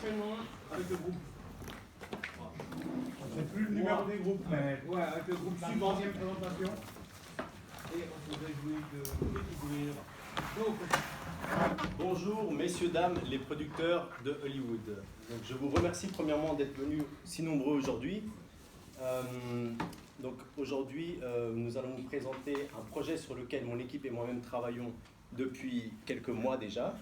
enchaînement avec le groupe. C'est plus le numéro des groupes, mais Ouais, avec le groupe la suivant. troisième présentation. Et on vous réjouit de découvrir. Donc, Bonjour messieurs, dames, les producteurs de Hollywood. Donc, je vous remercie premièrement d'être venus si nombreux aujourd'hui. Donc aujourd'hui, nous allons vous présenter un projet sur lequel mon équipe et moi-même travaillons depuis quelques mois déjà.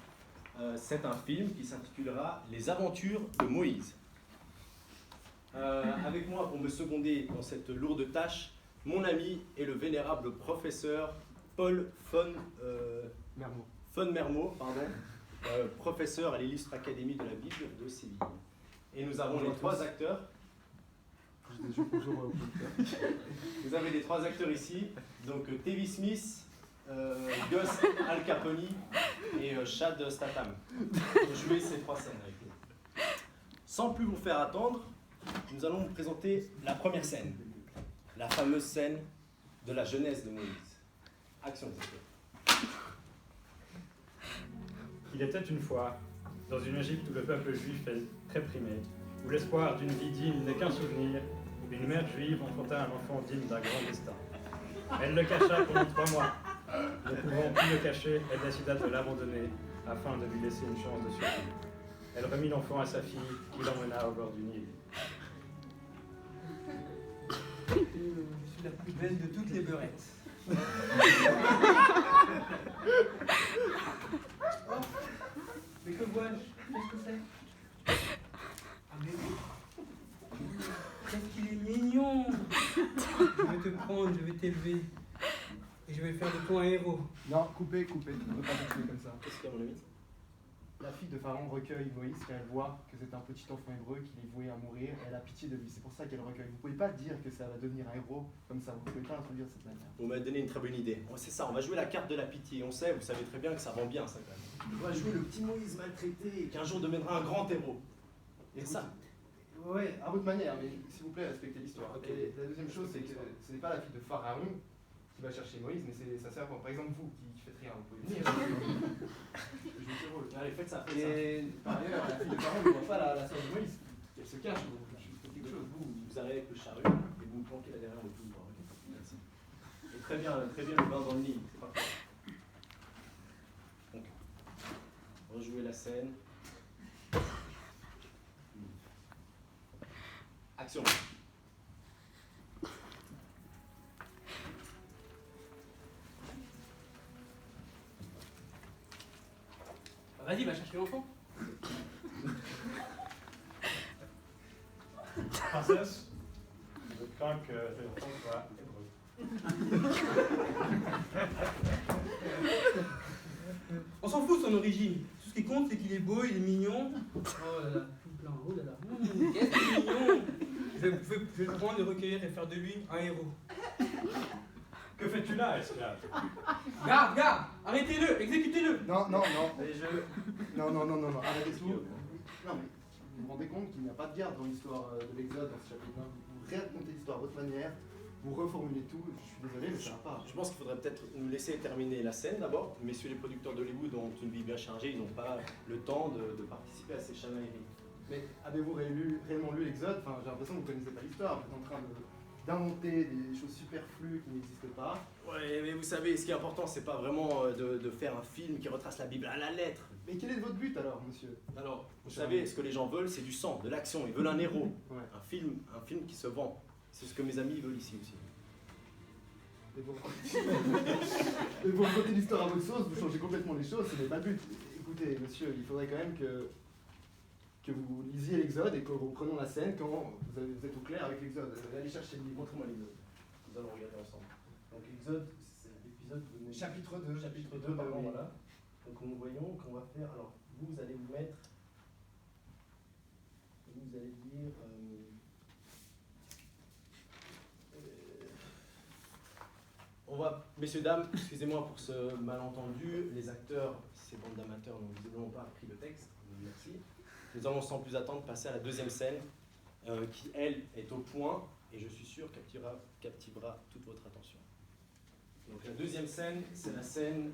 C'est un film qui s'intitulera Les aventures de Moïse. Avec moi pour me seconder dans cette lourde tâche, mon ami et le vénérable professeur Paul von Mermo, professeur à l'Illustre Académie de la Bible de Séville. Et nous avons les trois acteurs. Vous avez les trois acteurs ici, donc Tevin Smith, Gus Al Capone et Chad Statham. Pour jouer ces trois scènes avec nous. Sans plus vous faire attendre, nous allons vous présenter la première scène, la fameuse scène de la jeunesse de Moïse. Action, s'il vous plaît. Il était une fois, dans une Égypte où le peuple juif est réprimé, où l'espoir d'une vie digne n'est qu'un souvenir, une mère juive enfanta un enfant digne d'un grand destin. Elle le cacha pendant 3 mois. Ne pouvant plus le cacher, elle décida de l'abandonner afin de lui laisser une chance de survie. Elle remit l'enfant à sa fille, qui l'emmena au bord du Nil. je suis la plus belle de toutes les beurettes. Oh, mais que vois-je? Qu'est-ce que c'est? Ah mais qu'est-ce qu'il est mignon! Je vais te prendre, je vais t'élever. Et je vais faire de toi un héros. Non, coupez, tu ne peux pas continuer comme ça. Qu'est-ce qu'il y a, mon ami? La fille de Pharaon recueille Moïse car elle voit que c'est un petit enfant hébreu qu'il est voué à mourir et elle a pitié de lui. C'est pour ça qu'elle le recueille. Vous ne pouvez pas dire que ça va devenir un héros comme ça. Vous ne pouvez pas introduire de cette manière. Vous m'avez donné une très bonne idée. C'est ça, on va jouer la carte de la pitié. On sait, vous savez très bien que ça rend bien, ça, quand même. On va jouer le petit Moïse maltraité qui un jour deviendra un grand héros. Et ça. Ouais, à votre manière, mais s'il vous plaît, respectez l'histoire. Ok. Et la deuxième chose, c'est que ce n'est pas la fille de Pharaon qui va chercher Moïse, mais c'est sa servante. Par exemple, vous qui faites rien, vous pouvez venir. Je joue ce rôle. Allez, faites ça. Et par ailleurs, la fille de Pharaon ne voit pas la sœur de Moïse. Elle se cache, je fais quelque chose. Vous arrivez avec le chariot et vous me planquez là derrière le couloir. Merci. Et très bien le bain dans le Nil. C'est parfait. Donc, rejouez la scène. Action. Bah, vas-y, va chercher l'enfant. Princesse, je crains que cet enfant soit hébreu. On s'en fout de son origine. Tout ce qui compte, c'est qu'il est beau, il est mignon. Oh là là, tout plein. Oh là là. Qu'est-ce qu'il est mignon. Je vais le prendre, le recueillir et faire de lui un héros. Que fais-tu là, esclave? Garde, arrêtez-le, exécutez-le. Non, arrêtez tout. Non, mais vous vous rendez compte qu'il n'y a pas de garde dans l'histoire de l'Exode, dans ce chapitre 1. Vous racontez l'histoire à votre manière, vous reformulez tout. Je suis désolé, mais ça ne va pas. Je pense qu'il faudrait peut-être nous laisser terminer la scène d'abord. Messieurs les producteurs d'Hollywood ont une vie bien chargée, ils n'ont pas le temps de participer à ces chamailleries. Mais avez-vous réellement lu l'Exode? Enfin, j'ai l'impression que vous ne connaissez pas l'histoire. Vous êtes en train d'inventer des choses superflues qui n'existent pas. Ouais, mais vous savez, ce qui est important, c'est pas vraiment de faire un film qui retrace la Bible à la lettre. Mais quel est votre but alors, monsieur? Alors, vous savez, ce que les gens veulent, c'est du sang, de l'action. Ils veulent un héros, Ouais. un film qui se vend. C'est ce que mes amis veulent ici aussi. Et vous racontez l'histoire à votre sauce, vous changez complètement les choses, ce n'est pas le but. Écoutez, monsieur, il faudrait quand même que vous lisiez l'Exode et que vous prenions la scène quand vous êtes au clair avec l'Exode. Allez chercher le livre, montrez-moi l'Exode. Nous allons regarder ensemble. Donc, l'Exode, c'est l'épisode... Chapitre 2. Chapitre 2, pardon, voilà. Donc, nous voyons qu'on va faire... Alors, vous allez vous mettre... Vous allez dire... On va, messieurs, dames, excusez-moi pour ce malentendu, les acteurs, ces bandes d'amateurs n'ont visiblement pas appris le texte, merci. Nous allons sans plus attendre passer à la deuxième scène, qui elle est au point, et je suis sûr captivera toute votre attention. Donc la deuxième scène, c'est la scène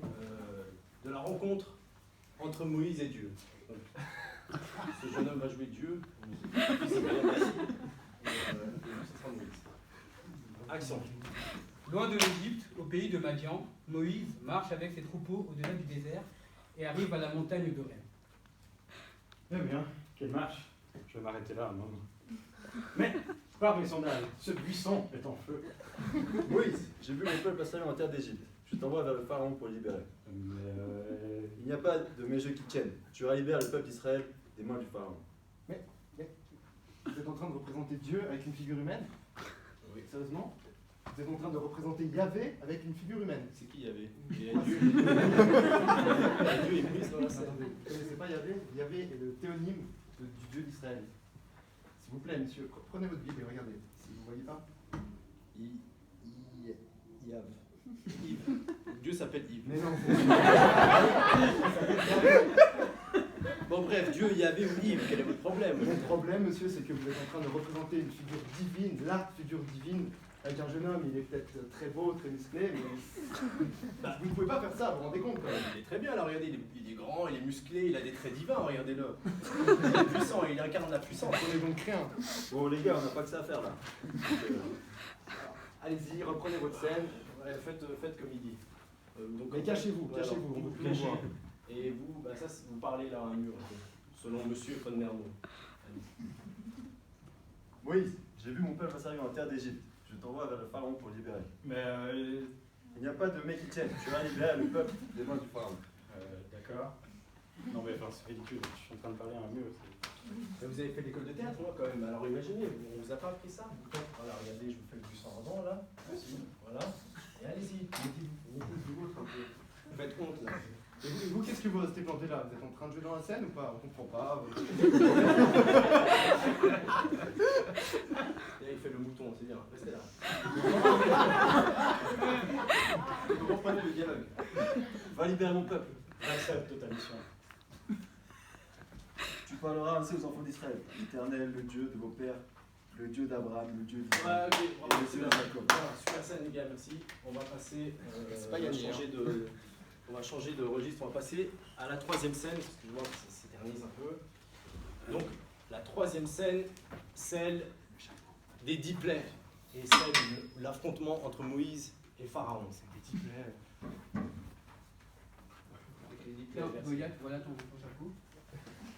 de la rencontre entre Moïse et Dieu. Donc, ce mon homme va jouer Dieu. Ce sera Moïse. Action. Loin de l'Égypte, au pays de Madian, Moïse marche avec ses troupeaux au-delà du désert et arrive à la montagne d'Horeb. Eh bien, quelle marche. Je vais m'arrêter là un moment. Mais, par mes sondages, ce buisson est en feu. Moïse, j'ai vu mon peuple assaillir en terre d'Égypte. Je t'envoie vers le pharaon pour le libérer. Mais Il n'y a pas de mes jeux qui tiennent. Tu libères le peuple d'Israël des mains du pharaon. Vous êtes en train de représenter Dieu avec une figure humaine? Oui. Sérieusement? Vous êtes en train de représenter Yahvé avec une figure humaine? C'est qui Yahvé? Il y a Dieu et Moïse dans la scène. Attendez, vous ne connaissez pas Yahvé? Yahvé est le théonyme du Dieu d'Israël. S'il vous plaît, monsieur, prenez votre Bible et regardez. Si vous ne voyez pas. Yves. Dieu s'appelle Yves. Mais non. Bon bref, Dieu, Yahvé ou Yves, quel est votre problème? Mon problème, monsieur, c'est que vous êtes en train de représenter une figure divine, la figure divine, avec un jeune homme. Il est peut-être très beau, très musclé, mais vous ne pouvez pas faire ça, vous vous rendez compte quand même. Il est très bien là, regardez, il est grand, il est musclé, il a des traits divins, regardez-le. Il est puissant, il incarne la puissance. Prenez donc rien. Bon les gars, on n'a pas que ça à faire là. Allez-y, reprenez votre scène. Ouais, faites comme il dit. Donc, Mais cachez-vous, voilà, cachez-vous, on vous veut plus vous cachez. voir. Et vous, bah ça, vous parlez là à un mur, selon Monsieur von Mermo. Moïse, j'ai vu mon peuple assaillir en terre d'Égypte. Je t'envoie vers le pharaon pour le libérer. Mais Il n'y a pas de mec qui tienne. Tu libères le peuple des mains du pharaon. d'accord. Non mais enfin, c'est ridicule. Je suis en train de parler à un mur. Mais vous avez fait l'école de théâtre, moi, quand même. Alors imaginez, on vous a pas appris ça. Voilà, regardez, je vous fais le buisson avant, là. Voilà. Et allez-y, mettez-vous un peu. Vous faites honte, là. Et vous, qu'est-ce que vous restez planté là? Vous êtes en train de jouer dans la scène ou pas? On comprend pas. Et là, il fait le mouton, c'est bien. Restez là. Vous comprenez le dialogue. Va libérer mon peuple. J'accepte ta mission. Tu parleras ainsi aux enfants d'Israël. L'Éternel, le Dieu de vos pères, le Dieu d'Abraham, le Dieu d'Isaac. Ouais, ok, Et bravo, le c'est Dieu bien. de Jacob. Voilà, super scène, les gars, merci. On va passer. C'est pas on va gagné, changer de registre. On va passer à la troisième scène, parce que je vois que ça s'éternise un peu. Donc, la troisième scène, celle des 10 plaies. Et celle de l'affrontement entre Moïse et Pharaon. C'est des 10 plaies. Goliath, voilà ton chapeau.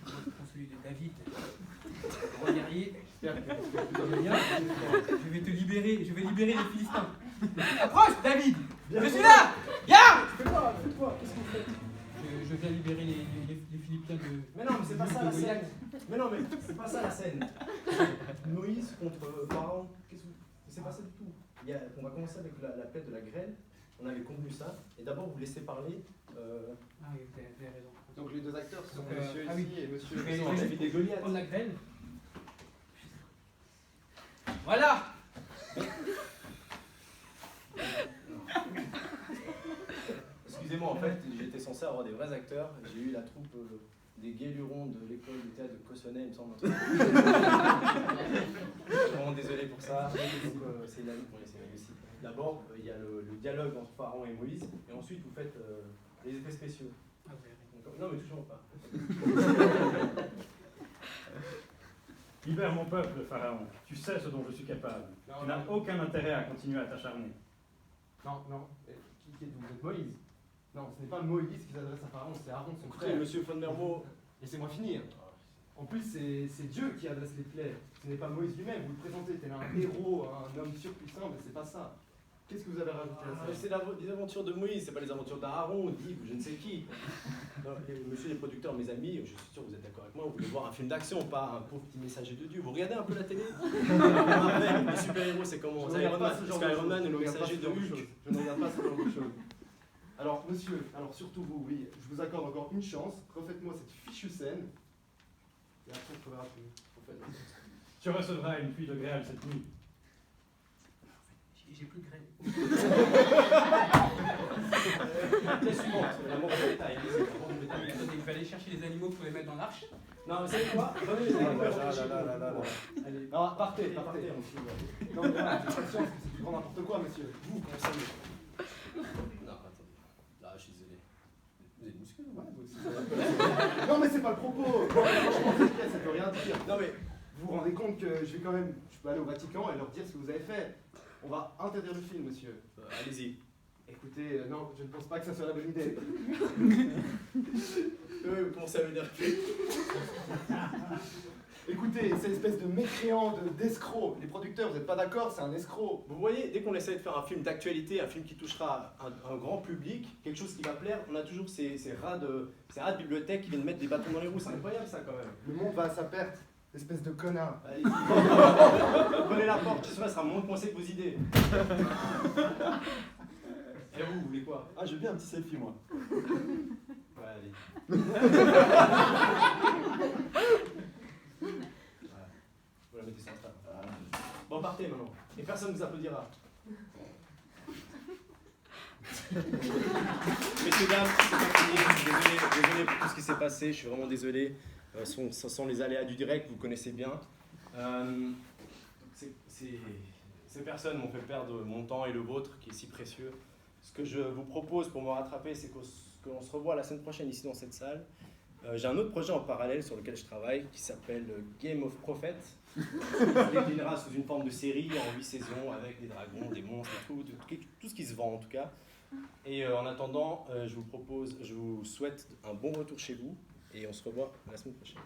Prends celui de David, roi guerrier. Je vais te libérer, je vais libérer les Philistins. Approche, David. Je suis là. Garde. Fais-toi, qu'est-ce que vous faites? Je viens libérer les Philistins de. Mais non, mais c'est pas ça de la Goliath. scène. Mais non, mais c'est pas ça la scène. Moïse contre Pharaon. C'est pas ça du tout. On va commencer avec la plaie de la graine. On avait convenu ça. Et d'abord, vous laissez parler. Ah oui, vous avez raison. Donc les deux acteurs sont Donc, monsieur ah oui. ici et monsieur. Je vais David et Goliath. prendre la graine. Voilà. Excusez-moi, en fait, j'étais censé avoir des vrais acteurs. J'ai eu la troupe des guélurons de l'école de théâtre de Cossonay, il me semble. Je suis vraiment désolé pour ça. Donc, c'est la aussi. D'abord, il y a le dialogue entre Pharaon et Moïse, et ensuite vous faites les effets spéciaux. Ah, vous avez raison. Donc, non, mais toujours pas. Libère mon peuple, Pharaon. Tu sais ce dont je suis capable. Tu n'as aucun intérêt à continuer à t'acharner. Non, non. Qui êtes-vous? Vous êtes Moïse? Non, ce n'est pas Moïse qui s'adresse à Pharaon, c'est Aaron, son Écoutez, frère. monsieur von Mermo. Laissez-moi finir. En plus, c'est Dieu qui adresse les plaies. Ce n'est pas Moïse lui-même. Vous le présentez tel un héros, un homme surpuissant, mais c'est pas ça. Qu'est-ce que vous avez rajouté à ça? C'est les aventures de Moïse, c'est pas les aventures d'Aaron, d'Yves ou je ne sais qui. Non, monsieur les producteurs, mes amis, je suis sûr que vous êtes d'accord avec moi, vous voulez voir un film d'action, pas un pauvre petit messager de Dieu. Vous regardez un peu la télé? Marvel, les super-héros, c'est comment? Je ne regarde pas ce genre de Iron Man choses. et le Je ne regarde pas messager ce de genre de Hulk. choses. Je ne regarde pas ce genre de choses. Alors, monsieur, alors surtout vous, oui, je vous accorde encore une chance. Refaites-moi cette fichue scène. Et après, on verra plus. Tu recevras une pluie de grêle cette nuit. J'ai plus de graine. La suivante, la mort de bétail. Attendez, je vais aller chercher les animaux pour les mettre dans l'arche. Non, vous savez quoi? Prenez les animaux. Allez, alors, partez. Non, mais voilà, j'ai conscience que c'est du grand n'importe quoi, monsieur. Vous, conseillez. Non, attendez. Là, je suis désolé. Vous êtes musclé, Ouais, vous aussi. Non, mais c'est pas le propos. Franchement, c'est efficace, ça peut rien dire. Non mais, Vous vous rendez compte que je peux aller au Vatican et leur dire ce que vous avez fait. On va interdire le film, monsieur. allez-y. Écoutez, non, je ne pense pas que ça soit la bonne idée. Oui, vous commencez à m'énerver. Écoutez, c'est espèce de mécréant, d'escroc. Les producteurs, vous n'êtes pas d'accord, c'est un escroc. Vous voyez, dès qu'on essaie de faire un film d'actualité, un film qui touchera un grand public, quelque chose qui va plaire, on a toujours ces rats de bibliothèque qui viennent mettre des bâtons dans les roues. C'est incroyable ça quand même. Le monde va à sa perte, espèce de connard. Allez-y. Prenez la porte, ce sera moins coincé que vos idées. Et vous voulez quoi? Ah, j'ai bien un petit selfie, moi. Ouais, allez. Voilà. Vous la mettez sur Insta. Bon, partez maintenant. Et personne ne vous applaudira. Messieurs, dames, c'est pas fini. Désolé pour tout ce qui s'est passé. Je suis vraiment désolé. Ce sont les aléas du direct, vous connaissez bien. Ces personnes m'ont fait perdre mon temps et le vôtre, qui est si précieux. Ce que je vous propose pour me rattraper, c'est qu'on se revoit la semaine prochaine ici dans cette salle. J'ai un autre projet en parallèle sur lequel je travaille qui s'appelle Game of Prophets. Il se déclinera sous une forme de série en 8 saisons avec des dragons, des monstres et tout ce qui se vend en tout cas. Et en attendant, je vous souhaite un bon retour chez vous et on se revoit la semaine prochaine.